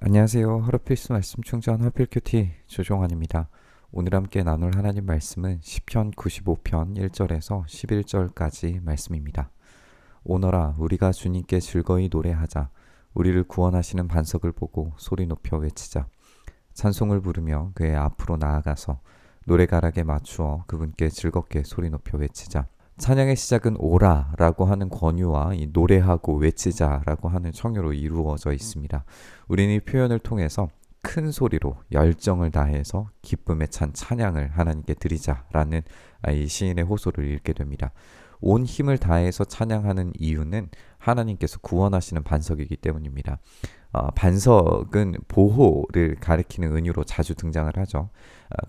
안녕하세요. 하루 필수 말씀 충전 하필큐티 조종환입니다. 오늘 함께 나눌 하나님 말씀은 시편 95편 1절에서 11절까지 말씀입니다. 오너라 우리가 주님께 즐거이 노래하자. 우리를 구원하시는 반석을 보고 소리 높여 외치자. 찬송을 부르며 그의 앞으로 나아가서 노래가락에 맞추어 그분께 즐겁게 소리 높여 외치자. 찬양의 시작은 오라라고 하는 권유와 이 노래하고 외치자라고 하는 청유로 이루어져 있습니다. 우리는 이 표현을 통해서 큰 소리로 열정을 다해서 기쁨에 찬 찬양을 하나님께 드리자라는 이 시인의 호소를 읽게 됩니다. 온 힘을 다해서 찬양하는 이유는 하나님께서 구원하시는 반석이기 때문입니다. 반석은 보호를 가리키는 은유로 자주 등장을 하죠.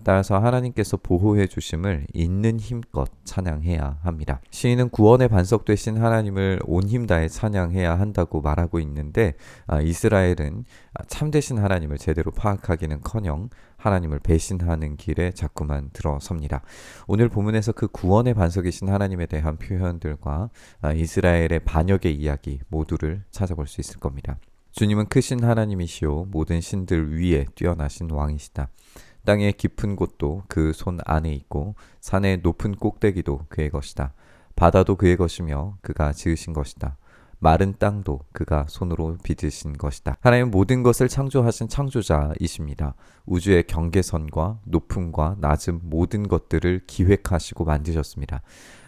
따라서 하나님께서 보호해 주심을 있는 힘껏 찬양해야 합니다. 시인은 구원의 반석 되신 하나님을 온 힘 다해 찬양해야 한다고 말하고 있는데 이스라엘은 참되신 하나님을 제대로 파악하기는커녕 하나님을 배신하는 길에 자꾸만 들어섭니다. 오늘 본문에서 그 구원의 반석이신 하나님에 대한 표현들과 이스라엘의 반역의 이야기 모두를 찾아볼 수 있을 겁니다. 주님은 크신 하나님이시오 모든 신들 위에 뛰어나신 왕이시다. 땅의 깊은 곳도 그 손 안에 있고 산의 높은 꼭대기도 그의 것이다. 바다도 그의 것이며 그가 지으신 것이다. 마른 땅도 그가 손으로 빚으신 것이다. 하나님은 모든 것을 창조하신 창조자이십니다. 우주의 경계선과 높음과 낮음 모든 것들을 기획하시고 만드셨습니다.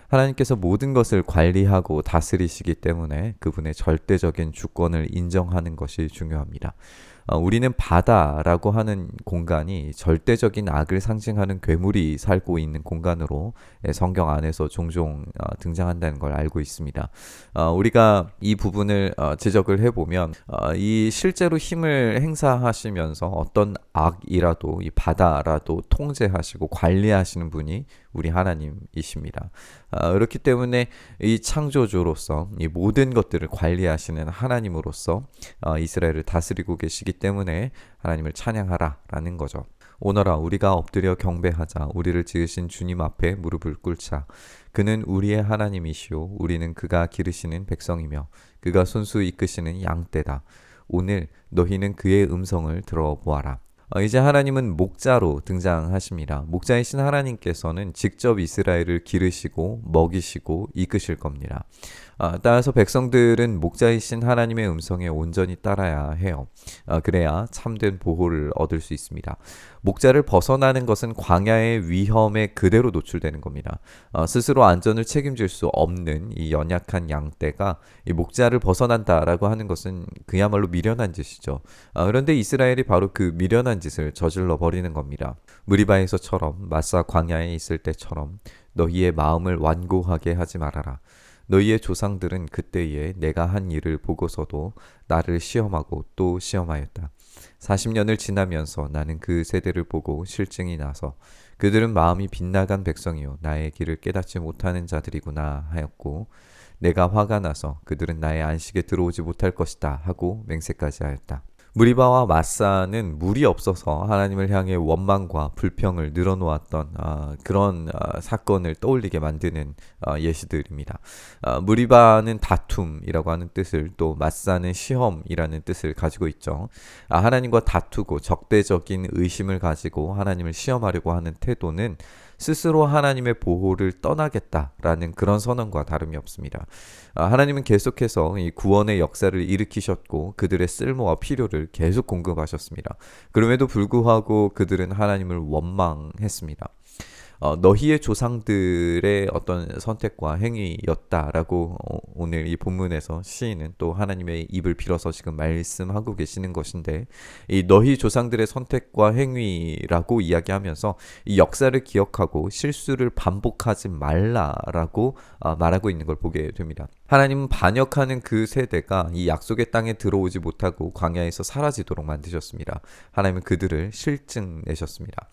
하나님께서 모든 것을 관리하고 다스리시기 때문에 그분의 절대적인 주권을 인정하는 것이 중요합니다. 우리는 바다라고 하는 공간이 절대적인 악을 상징하는 괴물이 살고 있는 공간으로 성경 안에서 종종 등장한다는 걸 알고 있습니다. 우리가 이 부분을 지적을 해보면 이 실제로 힘을 행사하시면서 어떤 악이라도 이 바다라도 통제하시고 관리하시는 분이 우리 하나님이십니다. 그렇기 때문에 이 창조주로서 이 모든 것들을 관리하시는 하나님으로서 이스라엘을 다스리고 계시기 때문에 하나님을 찬양하라라는 거죠. 오너라 우리가 엎드려 경배하자. 우리를 지으신 주님 앞에 무릎을 꿇자. 그는 우리의 하나님이시오 우리는 그가 기르시는 백성이며 그가 손수 이끄시는 양떼다. 오늘 너희는 그의 음성을 들어보아라. 이제 하나님은 목자로 등장하십니다. 목자이신 하나님께서는 직접 이스라엘을 기르시고 먹이시고 이끄실 겁니다. 따라서 백성들은 목자이신 하나님의 음성에 온전히 따라야 해요. 그래야 참된 보호를 얻을 수 있습니다. 목자를 벗어나는 것은 광야의 위험에 그대로 노출되는 겁니다. 스스로 안전을 책임질 수 없는 이 연약한 양떼가 이 목자를 벗어난다라고 하는 것은 그야말로 미련한 짓이죠. 그런데 이스라엘이 바로 그 미련한 짓을 저질러 버리는 겁니다. 무리바에서처럼 마사 광야에 있을 때처럼 너희의 마음을 완고하게 하지 말아라. 너희의 조상들은 그때에 내가 한 일을 보고서도 나를 시험하고 또 시험하였다. 40년을 지나면서 나는 그 세대를 보고 실증이 나서 그들은 마음이 빗나간 백성이요 나의 길을 깨닫지 못하는 자들이구나 하였고 내가 화가 나서 그들은 나의 안식에 들어오지 못할 것이다 하고 맹세까지 하였다. 무리바와 마사는 물이 없어서 하나님을 향해 원망과 불평을 늘어놓았던 그런 사건을 떠올리게 만드는 예시들입니다. 무리바는 다툼이라고 하는 뜻을 또 마사는 시험이라는 뜻을 가지고 있죠. 하나님과 다투고 적대적인 의심을 가지고 하나님을 시험하려고 하는 태도는 스스로 하나님의 보호를 떠나겠다라는 그런 선언과 다름이 없습니다. 하나님은 계속해서 이 구원의 역사를 일으키셨고 그들의 쓸모와 필요를 계속 공급하셨습니다. 그럼에도 불구하고 그들은 하나님을 원망했습니다. 너희의 조상들의 어떤 선택과 행위였다라고 오늘 이 본문에서 시인은 또 하나님의 입을 빌어서 지금 말씀하고 계시는 것인데 이 너희 조상들의 선택과 행위라고 이야기하면서 이 역사를 기억하고 실수를 반복하지 말라라고 말하고 있는 걸 보게 됩니다. 하나님은 반역하는 그 세대가 이 약속의 땅에 들어오지 못하고 광야에서 사라지도록 만드셨습니다. 하나님은 그들을 실증내셨습니다.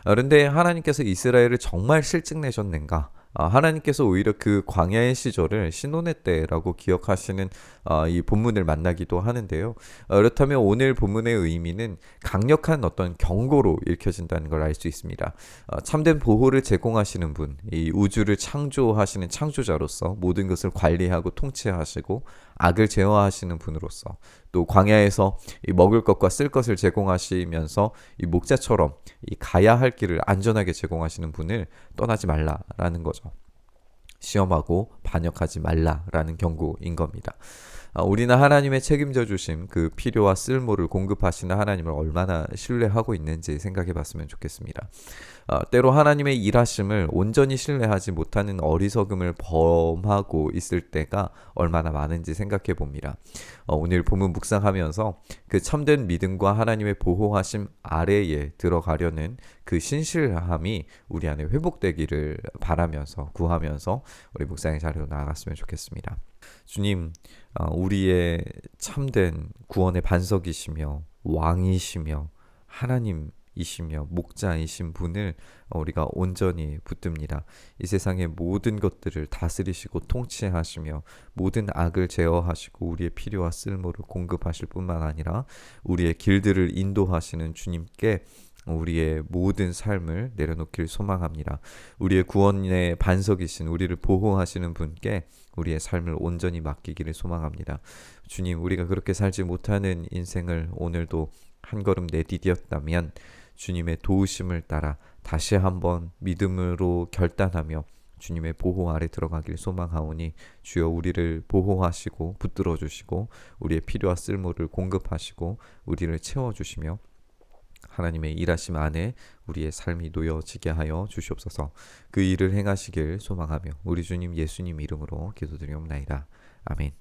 그런데 하나님께서 이스라엘을 정말 실증내셨는가? 하나님께서 오히려 그 광야의 시절을 신혼의 때라고 기억하시는 이 본문을 만나기도 하는데요. 그렇다면 오늘 본문의 의미는 강력한 어떤 경고로 읽혀진다는 걸 알 수 있습니다. 참된 보호를 제공하시는 분, 이 우주를 창조하시는 창조자로서 모든 것을 관리하고 통치하시고 악을 제어하시는 분으로서 또 광야에서 이 먹을 것과 쓸 것을 제공하시면서 이 목자처럼 이 가야 할 길을 안전하게 제공하시는 분을 떠나지 말라라는 거죠. 시험하고 반역하지 말라라는 경고인 겁니다. 우리는 하나님의 책임져 주심 그 필요와 쓸모를 공급하시는 하나님을 얼마나 신뢰하고 있는지 생각해 봤으면 좋겠습니다. 때로 하나님의 일하심을 온전히 신뢰하지 못하는 어리석음을 범하고 있을 때가 얼마나 많은지 생각해 봅니다. 오늘 본문 묵상하면서 그 참된 믿음과 하나님의 보호하심 아래에 들어가려는 그 신실함이 우리 안에 회복되기를 바라면서 구하면서 우리 묵상의 자리로 나아갔으면 좋겠습니다. 주님, 우리의 참된 구원의 반석이시며 왕이시며 하나님이시며 목자이신 분을 우리가 온전히 붙듭니다. 이 세상의 모든 것들을 다스리시고 통치하시며 모든 악을 제어하시고 우리의 필요와 쓸모를 공급하실 뿐만 아니라 우리의 길들을 인도하시는 주님께 우리의 모든 삶을 내려놓길 소망합니다. 우리의 구원의 반석이신 우리를 보호하시는 분께 우리의 삶을 온전히 맡기기를 소망합니다. 주님, 우리가 그렇게 살지 못하는 인생을 오늘도 한 걸음 내디뎠다면 주님의 도우심을 따라 다시 한번 믿음으로 결단하며 주님의 보호 아래 들어가길 소망하오니 주여 우리를 보호하시고 붙들어 주시고 우리의 필요와 쓸모를 공급하시고 우리를 채워주시며 하나님의 일하심 안에 우리의 삶이 놓여지게 하여 주시옵소서. 그 일을 행하시길 소망하며 우리 주님 예수님 이름으로 기도드리옵나이다. 아멘.